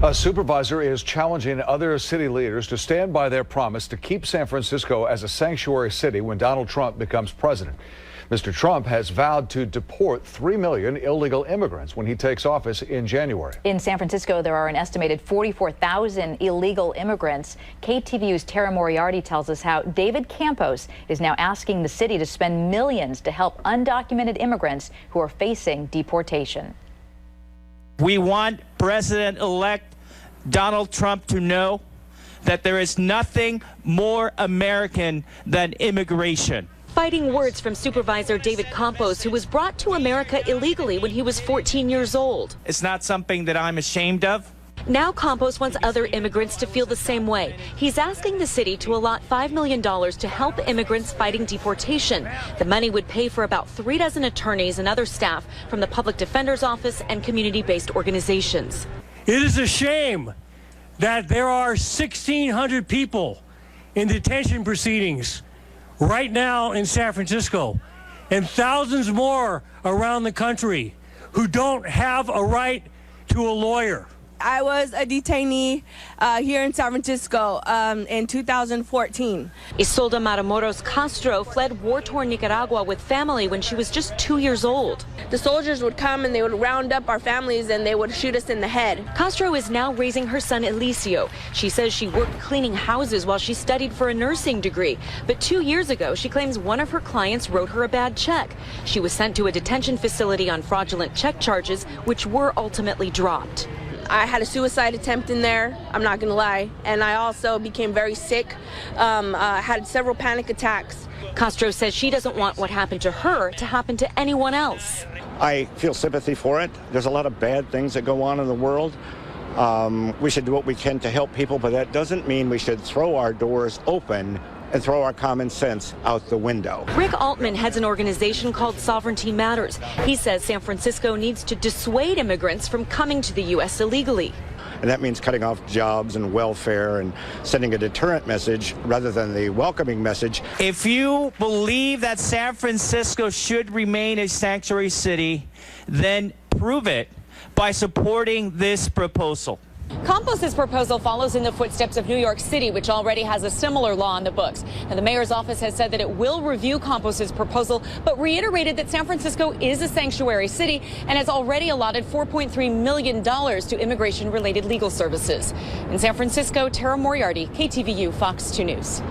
A supervisor is challenging other city leaders to stand by their promise to keep San Francisco as a sanctuary city when Donald Trump becomes president. Mr. Trump has vowed to deport 3 million illegal immigrants when he takes office in January. In San Francisco, there are an estimated 44,000 illegal immigrants. KTVU's Tara Moriarty tells us how David Campos is now asking the city to spend millions to help undocumented immigrants who are facing deportation. We want President-elect Donald Trump to know that there is nothing more American than immigration. Fighting words from Supervisor David Campos, who was brought to America illegally when he was 14 years old. It's not something that I'm ashamed of. Now Campos wants other immigrants to feel the same way. He's asking the city to allot $5 million to help immigrants fighting deportation. The money would pay for about 3 dozen attorneys and other staff from the Public Defender's Office and community-based organizations. It is a shame that there are 1,600 people in detention proceedings right now in San Francisco and thousands more around the country who don't have a right to a lawyer. I was a detainee here in San Francisco in 2014. Isolda Matamoros Castro fled war-torn Nicaragua with family when she was just 2 years old. The soldiers would come and they would round up our families and they would shoot us in the head. Castro is now raising her son Elicio. She says she worked cleaning houses while she studied for a nursing degree. But 2 years ago, she claims one of her clients wrote her a bad check. She was sent to a detention facility on fraudulent check charges, which were ultimately dropped. I had a suicide attempt in there, I'm not gonna lie, and I also became very sick, had several panic attacks. Castro says she doesn't want what happened to her to happen to anyone else. I feel sympathy for it. There's a lot of bad things that go on in the world. We should do what we can to help people, but that doesn't mean we should throw our doors open and throw our common sense out the window. Rick Altman heads an organization called Sovereignty Matters. He says San Francisco needs to dissuade immigrants from coming to the U.S. illegally. And that means cutting off jobs and welfare and sending a deterrent message rather than the welcoming message. If you believe that San Francisco should remain a sanctuary city, then prove it by supporting this proposal. Campos' proposal follows in the footsteps of New York City, which already has a similar law on the books. And the mayor's office has said that it will review Campos' proposal, but reiterated that San Francisco is a sanctuary city and has already allotted $4.3 million to immigration-related legal services. In San Francisco, Tara Moriarty, KTVU, Fox 2 News.